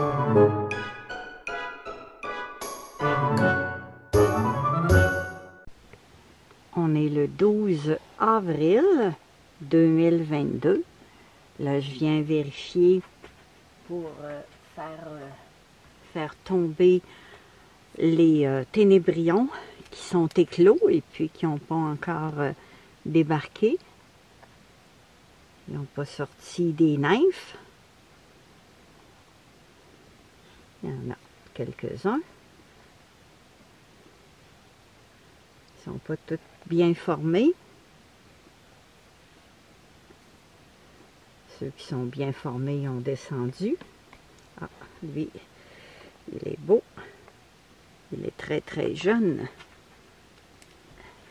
On est le 12 avril 2022. Là, je viens vérifier pour faire tomber les ténébrions qui sont éclos et puis qui n'ont pas encore débarqué. Ils n'ont pas sorti des nymphes. Il y en a quelques-uns. Ils ne sont pas tous bien formés. Ceux qui sont bien formés ont descendu. Ah, lui, il est beau. Il est très très jeune.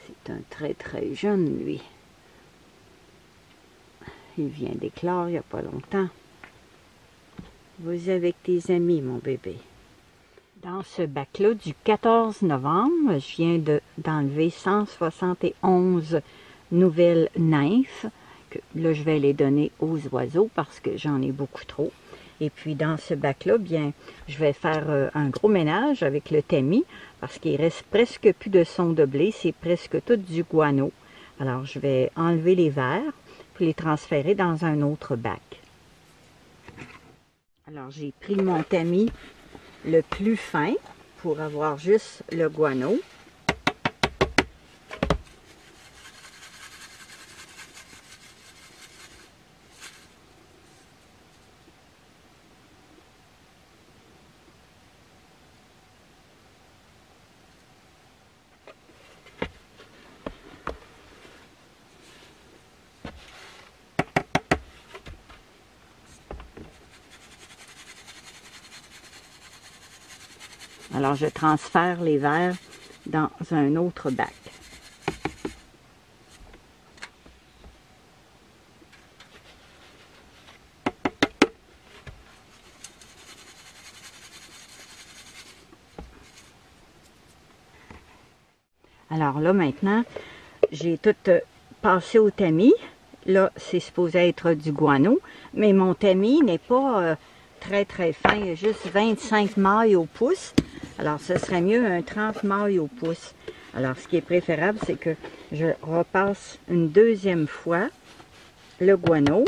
C'est un très très jeune, lui. Il vient d'éclore il n'y a pas longtemps. Vas-y avec tes amis, mon bébé. Dans ce bac-là, du 14 novembre, je viens d'enlever 171 nouvelles nymphes. Là, je vais les donner aux oiseaux parce que j'en ai beaucoup trop. Et puis, dans ce bac-là, bien, je vais faire un gros ménage avec le tamis parce qu'il reste presque plus de son de blé. C'est presque tout du guano. Alors, je vais enlever les verres puis les transférer dans un autre bac. Alors, j'ai pris mon tamis le plus fin pour avoir juste le guano. Alors, je transfère les verres dans un autre bac. Alors là, maintenant, j'ai tout passé au tamis. Là, c'est supposé être du guano, mais mon tamis n'est pas très très fin. Il y a juste 25 mailles au pouce. Alors, ce serait mieux un 30 mailles au pouce. Alors, ce qui est préférable, c'est que je repasse une deuxième fois le guano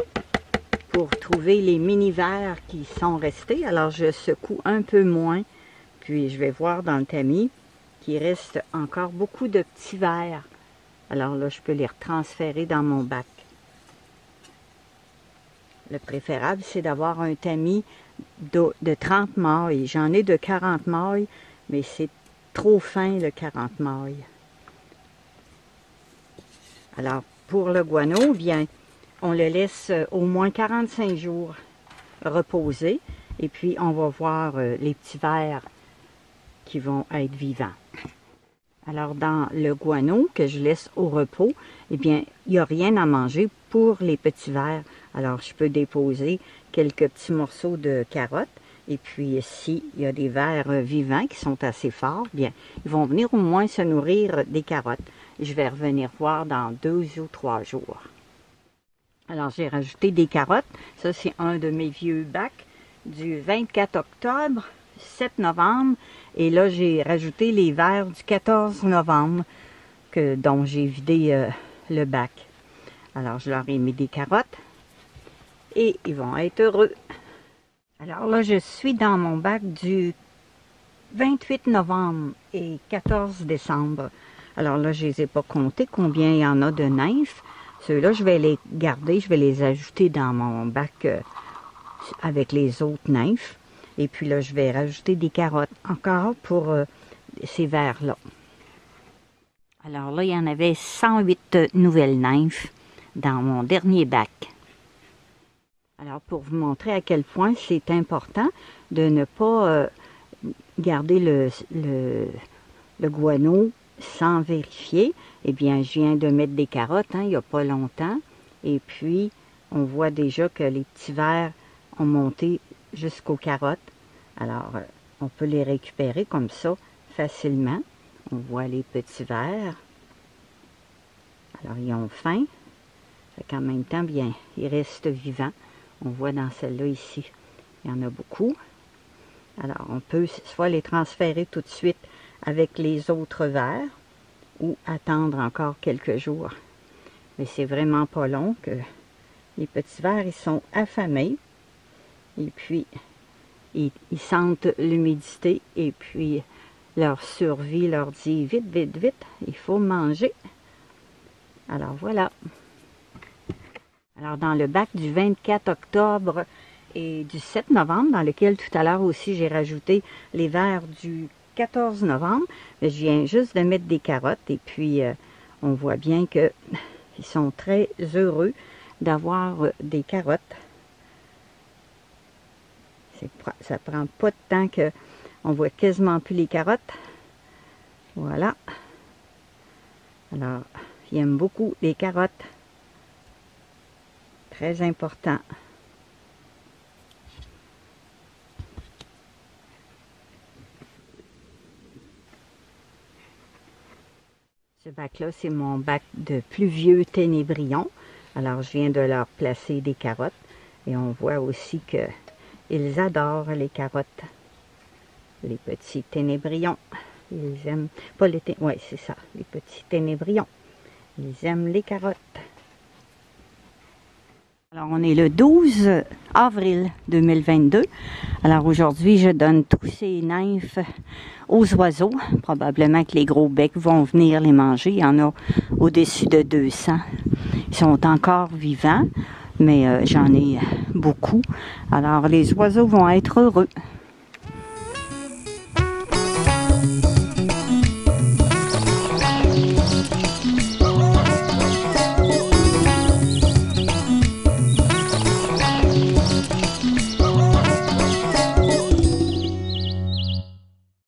pour trouver les mini-verres qui sont restés. Alors, je secoue un peu moins, puis je vais voir dans le tamis qu'il reste encore beaucoup de petits verres. Alors là, je peux les retransférer dans mon bac. Le préférable, c'est d'avoir un tamis de 30 mailles. J'en ai de 40 mailles, mais c'est trop fin le 40 mailles. Alors, pour le guano, bien, on le laisse au moins 45 jours reposer. Et puis, on va voir les petits vers qui vont être vivants. Alors, dans le guano que je laisse au repos, eh bien, il n'y a rien à manger pour les petits vers. Alors, je peux déposer quelques petits morceaux de carottes. Et puis, s'il y a des vers vivants qui sont assez forts, bien, ils vont venir au moins se nourrir des carottes. Je vais revenir voir dans 2 ou 3 jours. Alors, j'ai rajouté des carottes. Ça, c'est un de mes vieux bacs du 24 octobre, 7 novembre. Et là, j'ai rajouté les vers du 14 novembre dont j'ai vidé le bac. Alors, je leur ai mis des carottes et ils vont être heureux. Alors là, je suis dans mon bac du 28 novembre et 14 décembre. Alors là, je ne les ai pas comptés combien il y en a de nymphes. Ceux-là, je vais les garder, je vais les ajouter dans mon bac avec les autres nymphes. Et puis là, je vais rajouter des carottes encore pour ces vers-là. Alors là, il y en avait 108 nouvelles nymphes dans mon dernier bac. Alors, pour vous montrer à quel point c'est important de ne pas garder le guano sans vérifier, eh bien, je viens de mettre des carottes, il n'y a pas longtemps. Et puis, on voit déjà que les petits vers ont monté jusqu'aux carottes. Alors, on peut les récupérer comme ça facilement. On voit les petits vers. Alors, ils ont faim. Fait qu'en même temps, bien, ils restent vivants. On voit dans celle-là ici, il y en a beaucoup. Alors, on peut soit les transférer tout de suite avec les autres vers ou attendre encore quelques jours. Mais c'est vraiment pas long que les petits vers, ils sont affamés. Et puis, ils sentent l'humidité et puis leur survie leur dit vite, vite, vite, il faut manger. Alors voilà. Alors dans le bac du 24 octobre et du 7 novembre, dans lequel tout à l'heure aussi j'ai rajouté les vers du 14 novembre, je viens juste de mettre des carottes et puis on voit bien que ils sont très heureux d'avoir des carottes. Ça prend pas de temps que on voit quasiment plus les carottes. Voilà. Alors, ils aiment beaucoup les carottes. Très important. Ce bac-là, c'est mon bac de pluvieux ténébrions. Alors, je viens de leur placer des carottes. Et on voit aussi que ils adorent les carottes. Les petits ténébrions. Ils aiment, pas les ouais, c'est ça, les petits ténébrions. Ils aiment les carottes. Alors, on est le 12 avril 2022. Alors, aujourd'hui, je donne tous ces nymphes aux oiseaux. Probablement que les gros becs vont venir les manger. Il y en a au-dessus de 200. Ils sont encore vivants, mais j'en ai beaucoup. Alors, les oiseaux vont être heureux.